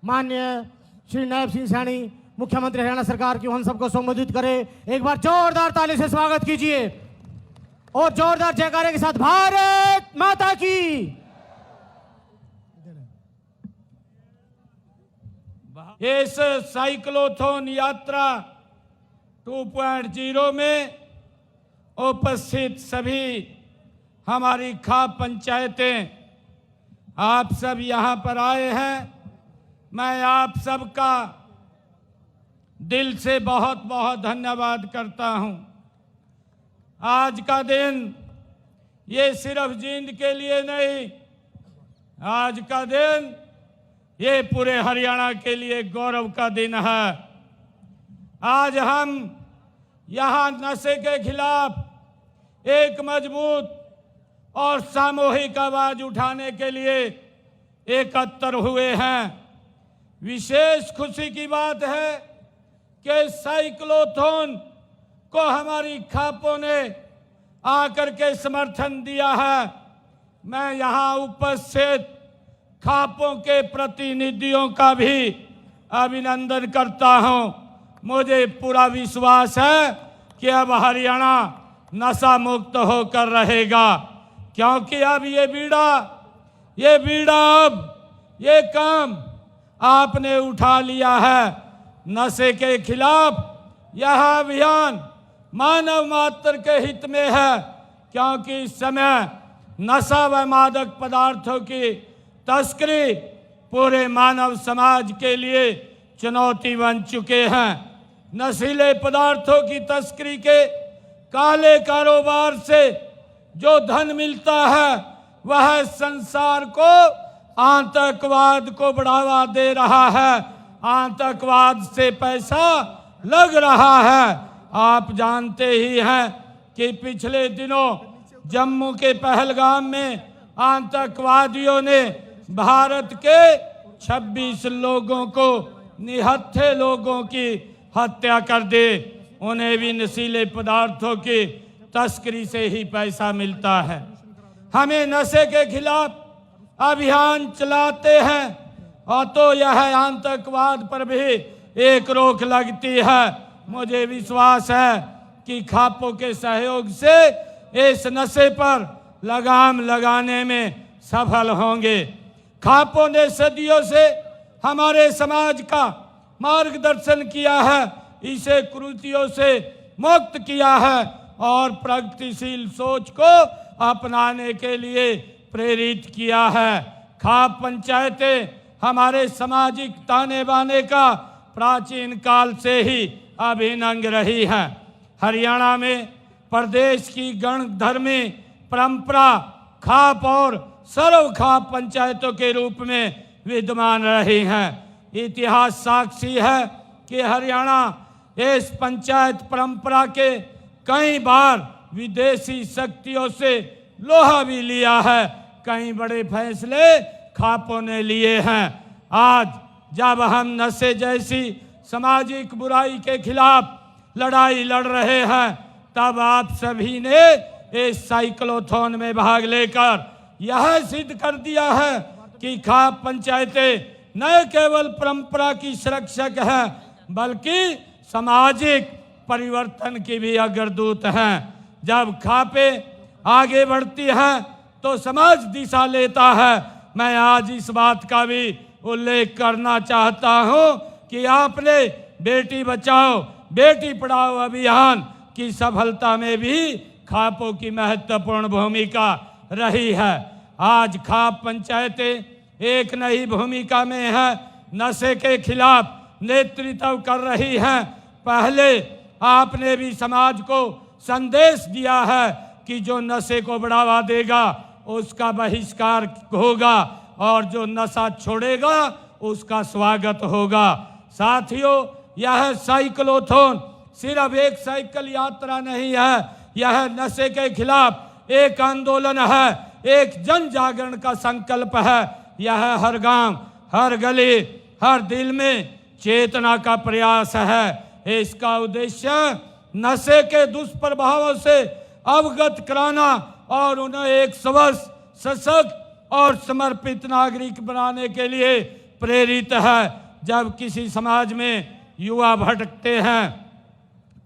माननीय श्री नायब सिंह सैनी मुख्यमंत्री हरियाणा सरकार की, हम सबको संबोधित करें। एक बार जोरदार ताली से स्वागत कीजिए और जोरदार जयकारे के साथ भारत माता की। इस साइक्लोथॉन यात्रा 2.0 में उपस्थित सभी हमारी खाप पंचायतें, आप सब यहाँ पर आए हैं। मैं आप सबका दिल से बहुत बहुत धन्यवाद करता हूँ। आज का दिन ये सिर्फ जींद के लिए नहीं, आज का दिन ये पूरे हरियाणा के लिए गौरव का दिन है। आज हम यहाँ नशे के खिलाफ एक मजबूत और सामूहिक आवाज उठाने के लिए एकत्र हुए हैं। विशेष खुशी की बात है कि साइक्लोथॉन को हमारी खापों ने आकर के समर्थन दिया है। मैं यहाँ उपस्थित खापों के प्रतिनिधियों का भी अभिनंदन करता हूँ। मुझे पूरा विश्वास है कि अब हरियाणा नशा मुक्त होकर रहेगा, क्योंकि अब ये बीड़ा अब ये काम आपने उठा लिया है। नशे के खिलाफ यह अभियान मानव मात्र के हित में है, क्योंकि इस समय नशा व मादक पदार्थों की तस्करी पूरे मानव समाज के लिए चुनौती बन चुके हैं। नशीले पदार्थों की तस्करी के काले कारोबार से जो धन मिलता है वह संसार को आतंकवाद को बढ़ावा दे रहा है। आतंकवाद से पैसा लग रहा है। आप जानते ही हैं कि पिछले दिनों जम्मू के पहलगाम में आतंकवादियों ने भारत के 26 लोगों को, निहत्थे लोगों की हत्या कर दी। उन्हें भी नशीले पदार्थों की तस्करी से ही पैसा मिलता है। हमें नशे के खिलाफ अभियान चलाते हैं और तो यह आतंकवाद पर भी एक रोक लगती है। मुझे विश्वास है कि खापों के सहयोग से इस नशे पर लगाम लगाने में सफल होंगे। खापों ने सदियों से हमारे समाज का मार्गदर्शन किया है, इसे कुरीतियों से मुक्त किया है और प्रगतिशील सोच को अपनाने के लिए प्रेरित किया है। खाप पंचायतें हमारे सामाजिक ताने बाने का प्राचीन काल से ही अभिन्न अंग रही है। हरियाणा में प्रदेश की गणधर्मी परंपरा खाप और सर्व खाप पंचायतों के रूप में विद्यमान रही हैं। इतिहास साक्षी है कि हरियाणा इस पंचायत परंपरा के कई बार विदेशी शक्तियों से लोहा भी लिया है। कई बड़े फैसले खापों ने लिए हैं। आज जब हम नशे जैसी सामाजिक बुराई के खिलाफ लड़ाई लड़ रहे हैं, तब आप सभी ने इस साइक्लोथॉन में भाग लेकर यह सिद्ध कर दिया है कि खाप पंचायतें न केवल परंपरा की संरक्षक हैं, बल्कि सामाजिक परिवर्तन की भी अग्रदूत हैं। जब खापें आगे बढ़ती हैं तो समाज दिशा लेता है। मैं आज इस बात का भी उल्लेख करना चाहता हूं कि आपने बेटी बचाओ बेटी पढ़ाओ अभियान की सफलता में भी खापों की महत्वपूर्ण भूमिका रही है। आज खाप पंचायतें एक नई भूमिका में है, नशे के खिलाफ नेतृत्व कर रही हैं। पहले आपने भी समाज को संदेश दिया है कि जो नशे को बढ़ावा देगा उसका बहिष्कार होगा और जो नशा छोड़ेगा उसका स्वागत होगा। साथियों, यह साइक्लोथॉन सिर्फ एक साइकिल यात्रा नहीं है, यह नशे के खिलाफ एक आंदोलन है, एक जन जागरण का संकल्प है। यह हर गांव, हर गली, हर दिल में चेतना का प्रयास है। इसका उद्देश्य नशे के दुष्प्रभावों से अवगत कराना और उन्हें एक स्वस्थ, सशक्त और समर्पित नागरिक बनाने के लिए प्रेरित है। जब किसी समाज में युवा भटकते हैं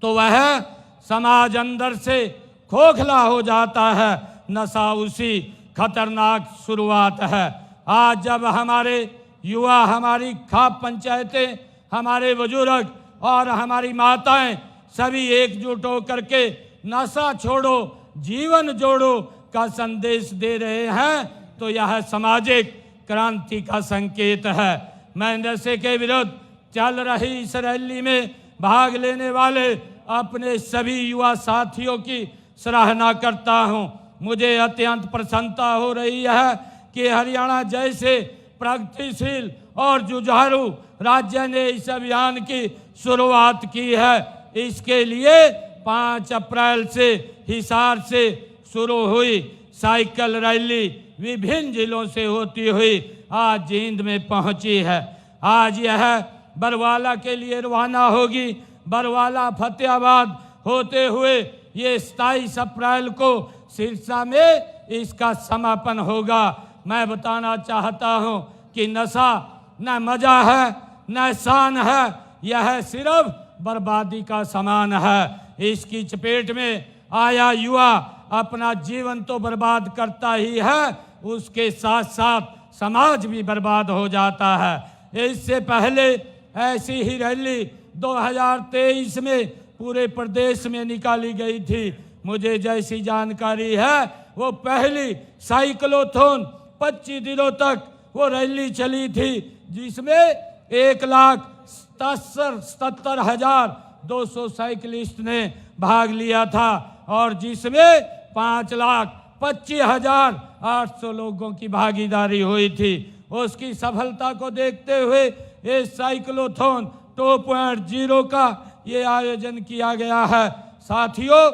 तो वह समाज अंदर से खोखला हो जाता है। नशा उसी खतरनाक शुरुआत है। आज जब हमारे युवा, हमारी खाप पंचायतें, हमारे बुजुर्ग और हमारी माताएं सभी एकजुट होकर के नशा छोड़ो जीवन जोड़ो का संदेश दे रहे हैं तो यह सामाजिक क्रांति का संकेत है। मैं नशे के विरुद्ध चल रही इस रैली में भाग लेने वाले अपने सभी युवा साथियों की सराहना करता हूं। मुझे अत्यंत प्रसन्नता हो रही है कि हरियाणा जैसे प्रगतिशील और जुझारू राज्य ने इस अभियान की शुरुआत की है। इसके लिए 5 अप्रैल से हिसार से शुरू हुई साइकिल रैली विभिन्न जिलों से होती हुई आज जींद में पहुंची है। आज यह बरवाला के लिए रवाना होगी। बरवाला फतेहाबाद होते हुए ये 27 अप्रैल को सिरसा में इसका समापन होगा। मैं बताना चाहता हूं कि नशा न मजा है न शान है, यह सिर्फ बर्बादी का समान है। इसकी चपेट में आया युवा अपना जीवन तो बर्बाद करता ही है, उसके साथ साथ समाज भी बर्बाद हो जाता है। इससे पहले ऐसी ही रैली 2023 में पूरे प्रदेश में निकाली गई थी। मुझे जैसी जानकारी है वो पहली साइक्लोथॉन 25 दिनों तक वो रैली चली थी, जिसमें 1,77,200 साइकिलिस्ट ने भाग लिया था और जिसमें 5,25,800 लोगों की भागीदारी हुई थी। उसकी सफलता को देखते हुए ये साइक्लोथॉन 2.0 का ये आयोजन किया गया है। साथियों,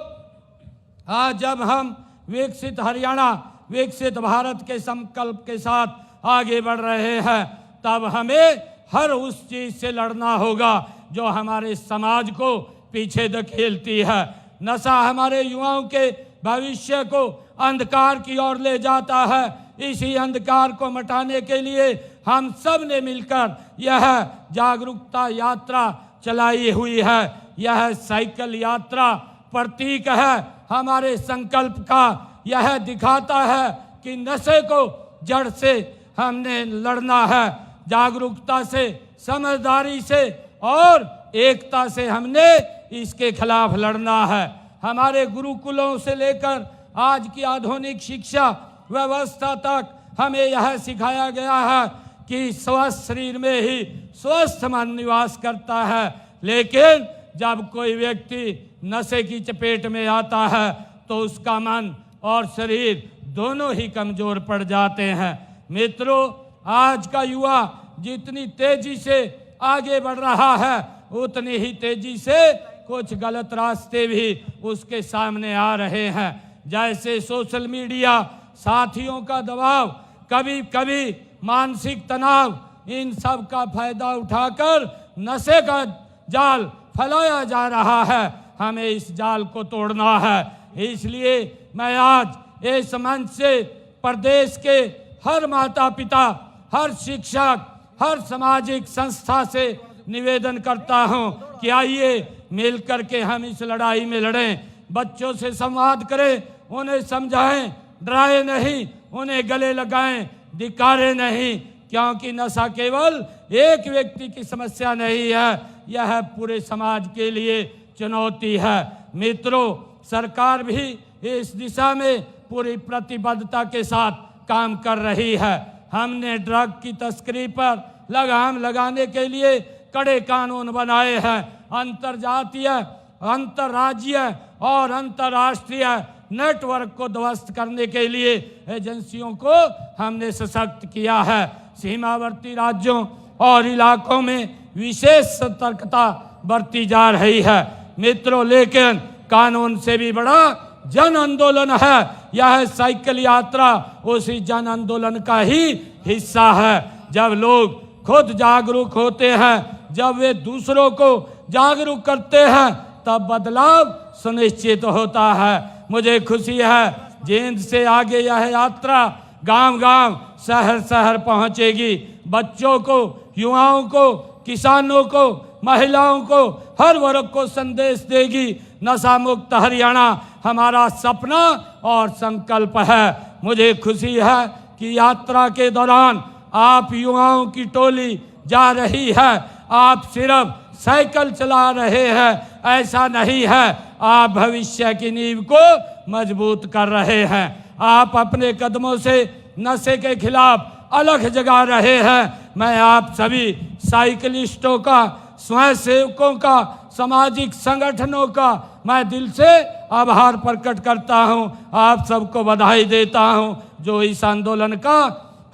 आज जब हम विकसित हरियाणा विकसित भारत के संकल्प के साथ आगे बढ़ रहे हैं, तब हमें हर उस चीज से लड़ना होगा जो हमारे समाज को पीछे धकेलती है। नशा हमारे युवाओं के भविष्य को अंधकार की ओर ले जाता है। इसी अंधकार को मिटाने के लिए हम सब ने मिलकर यह जागरूकता यात्रा चलाई हुई है। यह साइकिल यात्रा प्रतीक है हमारे संकल्प का। यह दिखाता है कि नशे को जड़ से हमने लड़ना है। जागरूकता से, समझदारी से और एकता से हमने इसके खिलाफ लड़ना है। हमारे गुरुकुलों से लेकर आज की आधुनिक शिक्षा व्यवस्था तक हमें यह सिखाया गया है कि स्वस्थ शरीर में ही स्वस्थ मन निवास करता है। लेकिन जब कोई व्यक्ति नशे की चपेट में आता है तो उसका मन और शरीर दोनों ही कमजोर पड़ जाते हैं। मित्रों, आज का युवा जितनी तेजी से आगे बढ़ रहा है उतनी ही तेजी से कुछ गलत रास्ते भी उसके सामने आ रहे हैं। जैसे सोशल मीडिया, साथियों का दबाव, कभी कभी मानसिक तनाव, इन सब का फायदा उठाकर नशे का जाल फैलाया जा रहा है। हमें इस जाल को तोड़ना है। इसलिए मैं आज इस मंच से प्रदेश के हर माता पिता, हर शिक्षक, हर सामाजिक संस्था से निवेदन करता हूं कि आइए मिलकर के हम इस लड़ाई में लड़ें। बच्चों से संवाद करें, उन्हें समझाएं, डराए नहीं, उन्हें गले लगाएं, धिक्कारें नहीं, क्योंकि नशा केवल एक व्यक्ति की समस्या नहीं है, यह पूरे समाज के लिए चुनौती है। मित्रों, सरकार भी इस दिशा में पूरी प्रतिबद्धता के साथ काम कर रही है। हमने ड्रग की तस्करी पर लगाम लगाने के लिए कड़े कानून बनाए हैं। अंतरजातीय, अंतर्राज्यीय और अंतर्राष्ट्रीय नेटवर्क को ध्वस्त करने के लिए एजेंसियों को हमने सशक्त किया है। सीमावर्ती राज्यों और इलाकों में विशेष सतर्कता बरती जा रही है। मित्रों, लेकिन कानून से भी बड़ा जन आंदोलन है। यह साइकिल यात्रा उसी जन आंदोलन का ही हिस्सा है। जब लोग खुद जागरूक होते हैं, जब वे दूसरों को जागरूक करते हैं, तब बदलाव सुनिश्चित होता है। मुझे खुशी है जींद से आगे यह यात्रा गांव-गांव, शहर-शहर पहुंचेगी बच्चों को, युवाओं को, किसानों को, महिलाओं को, हर वर्ग को संदेश देगी। नशा मुक्त हरियाणा हमारा सपना और संकल्प है। मुझे खुशी है कि यात्रा के दौरान आप युवाओं की टोली जा रही है। आप सिर्फ साइकिल चला रहे हैं ऐसा नहीं है, आप भविष्य की नींव को मजबूत कर रहे हैं। आप अपने कदमों से नशे के खिलाफ अलग जगा रहे हैं। मैं आप सभी साइकिलिस्टों का, स्वयंसेवकों का, सामाजिक संगठनों का मैं दिल से आभार प्रकट करता हूं। आप सबको बधाई देता हूं जो इस आंदोलन का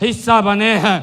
हिस्सा बने हैं।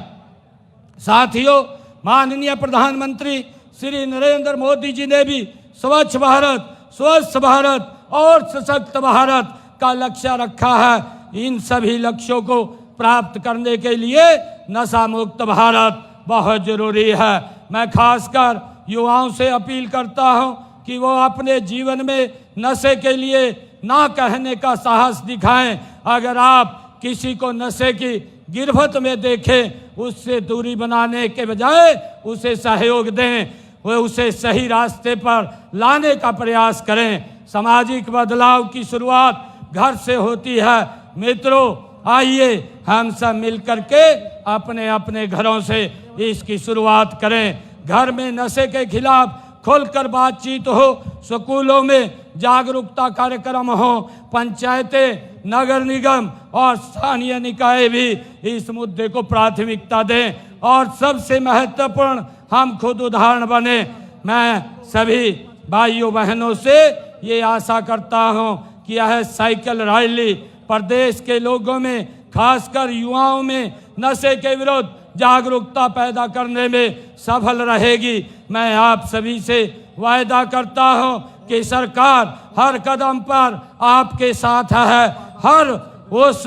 साथियों, माननीय प्रधानमंत्री श्री नरेंद्र मोदी जी ने भी स्वच्छ भारत, स्वस्थ भारत और सशक्त भारत का लक्ष्य रखा है। इन सभी लक्ष्यों को प्राप्त करने के लिए नशा मुक्त भारत बहुत जरूरी है। मैं खासकर युवाओं से अपील करता हूं कि वो अपने जीवन में नशे के लिए ना कहने का साहस दिखाएं। अगर आप किसी को नशे की गिरफ्त में देखें, उससे दूरी बनाने के बजाय उसे सहयोग दें, वे उसे सही रास्ते पर लाने का प्रयास करें। सामाजिक बदलाव की शुरुआत घर से होती है। मित्रों, आइए हम सब मिलकर के अपने अपने घरों से इसकी शुरुआत करें। घर में नशे के खिलाफ खुलकर बातचीत हो, स्कूलों में जागरूकता कार्यक्रम हो, पंचायतें, नगर निगम और स्थानीय निकाय भी इस मुद्दे को प्राथमिकता दें और सबसे महत्वपूर्ण हम खुद उदाहरण बने। मैं सभी भाइयों बहनों से ये आशा करता हूँ कि यह साइकिल रैली प्रदेश के लोगों में, खासकर युवाओं में नशे के विरुद्ध जागरूकता पैदा करने में सफल रहेगी। मैं आप सभी से वायदा करता हूं कि सरकार हर कदम पर आपके साथ है। हर उस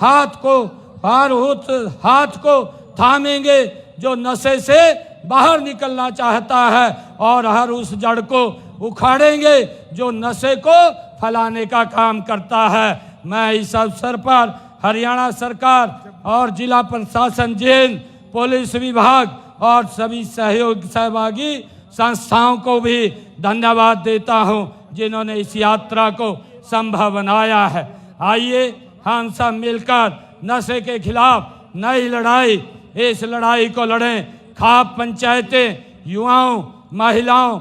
हाथ को थामेंगे जो नशे से बाहर निकलना चाहता है और हर उस जड़ को उखाड़ेंगे जो नशे को फैलाने का काम करता है। मैं इस अवसर पर हरियाणा सरकार और जिला प्रशासन, जेल, पुलिस विभाग और सभी सहभागी संस्थाओं को भी धन्यवाद देता हूं जिन्होंने इस यात्रा को संभव बनाया है। आइए हम सब मिलकर नशे के खिलाफ नई लड़ाई, इस लड़ाई को लड़ें। खाप पंचायतें, युवाओं, महिलाओं,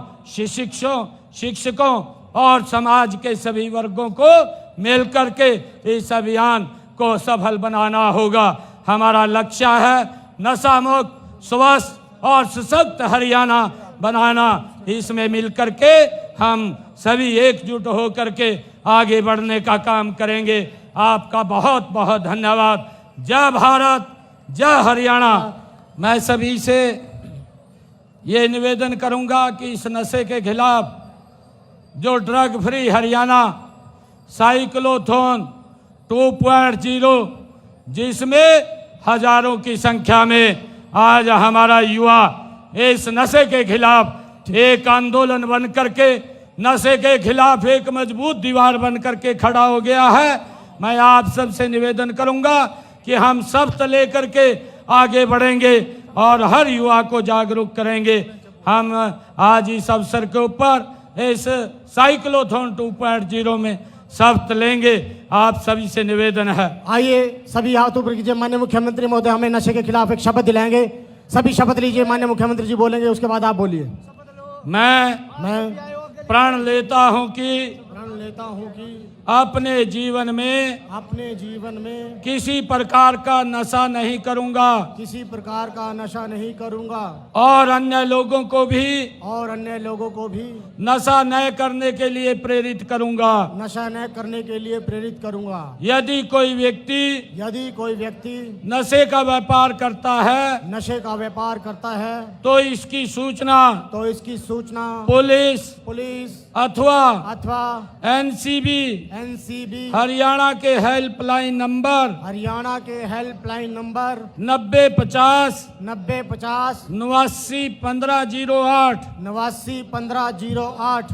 शिक्षकों और समाज के सभी वर्गों को मिलकर के इस अभियान को सफल बनाना होगा। हमारा लक्ष्य है नशा मुक्त, स्वस्थ और सशक्त हरियाणा बनाना। इसमें मिलकर के हम सभी एकजुट होकर के आगे बढ़ने का काम करेंगे। आपका बहुत बहुत धन्यवाद। जय भारत, जय हरियाणा। मैं सभी से ये निवेदन करूंगा कि इस नशे के खिलाफ जो ड्रग फ्री हरियाणा साइक्लोथॉन 2.0, जिसमें हजारों की संख्या में आज हमारा युवा इस नशे के खिलाफ एक आंदोलन बन करके, नशे के खिलाफ एक मजबूत दीवार बन करके खड़ा हो गया है। मैं आप सबसे निवेदन करूंगा कि हम शब्द लेकर के आगे बढ़ेंगे और हर युवा को जागरूक करेंगे। हम आज इस अवसर के ऊपर इस साइक्लोथॉन 2.0 में शपथ लेंगे। आप सभी से निवेदन है, आइए सभी हाथ ऊपर कीजिए। माननीय मुख्यमंत्री महोदय हमें नशे के खिलाफ एक शपथ दिलाएंगे। सभी शपथ लीजिए। माननीय मुख्यमंत्री जी बोलेंगे, उसके बाद आप बोलिए। मैं प्रण लेता हूं कि अपने जीवन में किसी प्रकार का नशा नहीं करूंगा और अन्य लोगों को भी नशा न करने के लिए प्रेरित करूंगा। यदि कोई व्यक्ति नशे का व्यापार करता है तो इसकी सूचना पुलिस अथवा एनसीबी हरियाणा के हेल्पलाइन नंबर 9050 89 1508 89 1508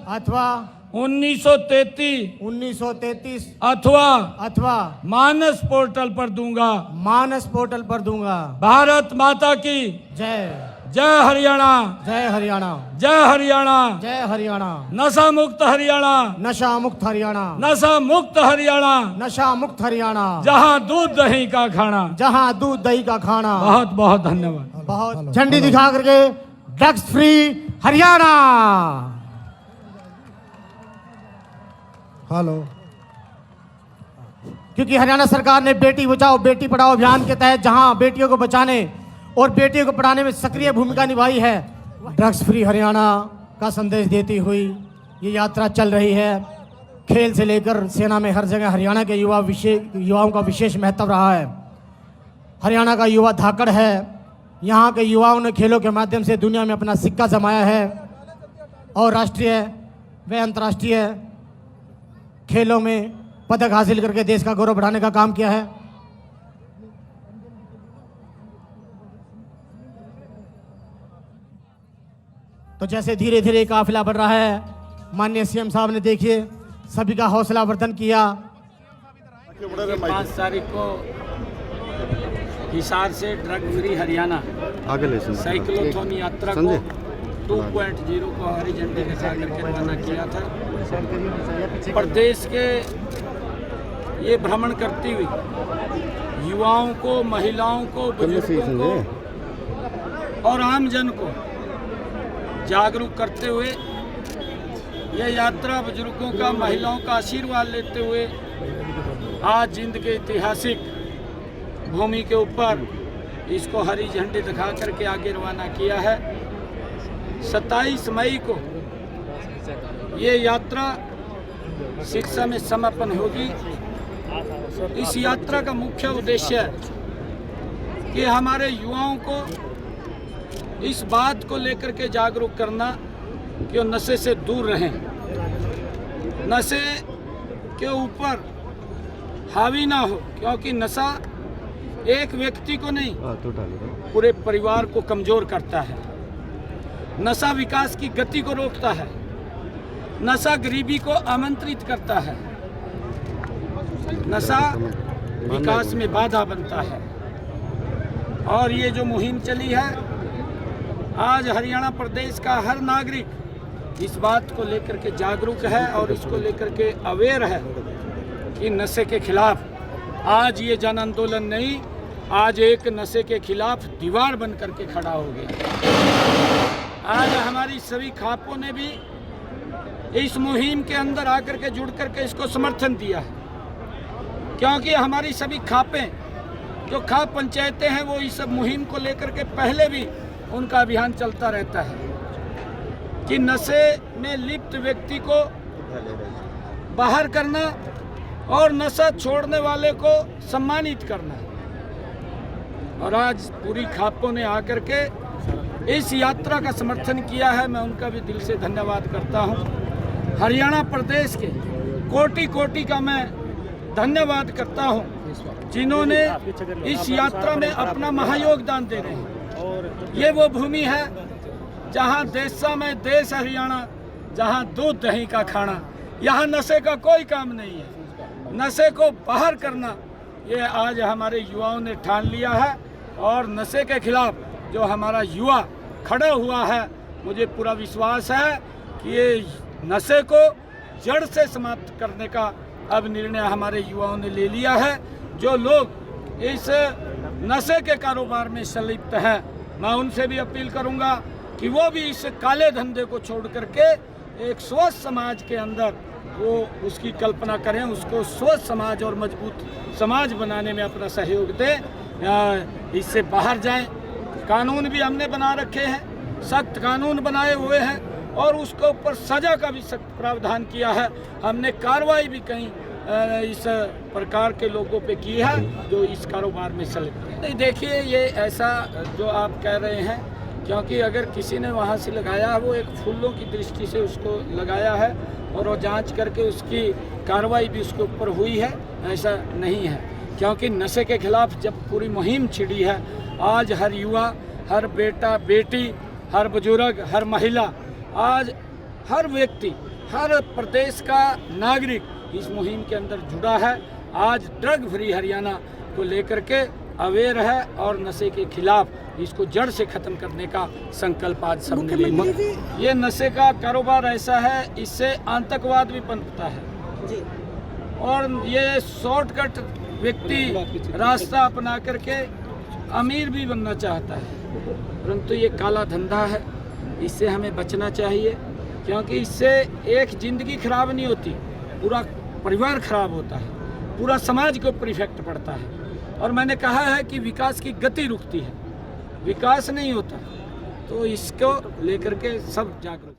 अथवा 1933 अथवा मानस पोर्टल पर दूंगा। मानस पोर्टल पर दूंगा। भारत माता की जय। जय हरियाणा। जय हरियाणा। जय हरियाणा। जय हरियाणा। नशा मुक्त हरियाणा। नशा मुक्त हरियाणा। नशा मुक्त हरियाणा। नशा मुक्त हरियाणा। जहां दूध दही का खाना। जहां दूध दही का खाना। बहुत बहुत धन्यवाद। बहुत झंडी दिखा करके ड्रग्स फ्री हरियाणा। हेलो। क्योंकि हरियाणा सरकार ने बेटी बचाओ बेटी पढ़ाओ अभियान के तहत जहां बेटियों को बचाने और बेटियों को पढ़ाने में सक्रिय भूमिका निभाई है, ड्रग्स फ्री हरियाणा का संदेश देती हुई ये यात्रा चल रही है। खेल से लेकर सेना में हर जगह हरियाणा के युवाओं का विशेष महत्व रहा है। हरियाणा का युवा धाकड़ है। यहाँ के युवाओं ने खेलों के माध्यम से दुनिया में अपना सिक्का जमाया है और राष्ट्रीय व अंतर्राष्ट्रीय खेलों में पदक हासिल करके देश का गौरव बढ़ाने का काम किया है। तो जैसे धीरे धीरे काफिला बढ़ रहा है, माननीय सीएम साहब ने देखिए सभी का हौसला वर्धन किया। 5 तारीख को हिसार से ड्रग फ्री हरियाणा साइक्लोथॉन यात्रा को 2.0 को हरी झंडी दिखा करके रवाना किया था। प्रदेश के ये भ्रमण करती हुई युवाओं को, महिलाओं को, बुजुर्गों को और आम जन को जागरूक करते हुए यह यात्रा बुजुर्गों का, महिलाओं का आशीर्वाद लेते हुए आज जिंद के ऐतिहासिक भूमि के ऊपर इसको हरी झंडी दिखा करके आगे रवाना किया है। 27 मई को ये यात्रा सिरसा में समापन होगी। इस यात्रा का मुख्य उद्देश्य है कि हमारे युवाओं को इस बात को लेकर के जागरूक करना कि वो नशे से दूर रहें, नशे के ऊपर हावी ना हो, क्योंकि नशा एक व्यक्ति को नहीं पूरे परिवार को कमजोर करता है। नशा विकास की गति को रोकता है। नशा गरीबी को आमंत्रित करता है। नशा विकास में बाधा बनता है। और ये जो मुहिम चली है, आज हरियाणा प्रदेश का हर नागरिक इस बात को लेकर के जागरूक है और इसको लेकर के अवेयर है कि नशे के खिलाफ आज ये जन आंदोलन नहीं, आज एक नशे के खिलाफ दीवार बन करके खड़ा हो गया। आज हमारी सभी खापों ने भी इस मुहिम के अंदर आकर के जुड़ करके इसको समर्थन दिया है, क्योंकि हमारी सभी खापें जो खाप पंचायतें हैं वो इस मुहिम को लेकर के पहले भी उनका अभियान चलता रहता है कि नशे में लिप्त व्यक्ति को बाहर करना और नशा छोड़ने वाले को सम्मानित करना। और आज पूरी खापों ने आकर के इस यात्रा का समर्थन किया है। मैं उनका भी दिल से धन्यवाद करता हूं। हरियाणा प्रदेश के कोटि कोटि का मैं धन्यवाद करता हूं जिन्होंने इस यात्रा में अपना महायोगदान दे रहे हैं। ये वो भूमि है जहां देशा में देश हरियाणा, जहां दूध दही का खाना। यहाँ नशे का कोई काम नहीं है। नशे को बाहर करना ये आज हमारे युवाओं ने ठान लिया है। और नशे के खिलाफ जो हमारा युवा खड़ा हुआ है, मुझे पूरा विश्वास है कि ये नशे को जड़ से समाप्त करने का अब निर्णय हमारे युवाओं ने ले लिया है। जो लोग इस नशे के कारोबार में संलिप्त हैं, मैं उनसे भी अपील करूंगा कि वो भी इस काले धंधे को छोड़ करके एक स्वस्थ समाज के अंदर वो उसकी कल्पना करें, उसको स्वस्थ समाज और मजबूत समाज बनाने में अपना सहयोग दें, इससे बाहर जाएं। कानून भी हमने बना रखे हैं, सख्त कानून बनाए हुए हैं और उसके ऊपर सजा का भी सख्त प्रावधान किया है। हमने कार्रवाई भी कहीं इस प्रकार के लोगों पे की है जो इस कारोबार में संलिप्त है। नहीं, देखिए ये ऐसा जो आप कह रहे हैं, क्योंकि अगर किसी ने वहाँ से लगाया है वो एक फूलों की दृष्टि से उसको लगाया है और वो जांच करके उसकी कार्रवाई भी उसके ऊपर हुई है, ऐसा नहीं है। क्योंकि नशे के खिलाफ जब पूरी मुहिम छिड़ी है, आज हर युवा, हर बेटा बेटी, हर बुजुर्ग, हर महिला, आज हर व्यक्ति हर प्रदेश का नागरिक इस मुहिम के अंदर जुड़ा है। आज ड्रग फ्री हरियाणा को लेकर के अवेयर है और नशे के खिलाफ इसको जड़ से खत्म करने का संकल्प आज सबने लिया। ये नशे का कारोबार ऐसा है, इससे आतंकवाद भी पनपता है और ये शॉर्टकट व्यक्ति रास्ता अपना करके अमीर भी बनना चाहता है, परंतु ये काला धंधा है, इससे हमें बचना चाहिए, क्योंकि इससे एक जिंदगी खराब नहीं होती, पूरा परिवार खराब होता है, पूरा समाज को इफेक्ट पड़ता है। और मैंने कहा है कि विकास की गति रुकती है, विकास नहीं होता, तो इसको लेकर के सब जागरूक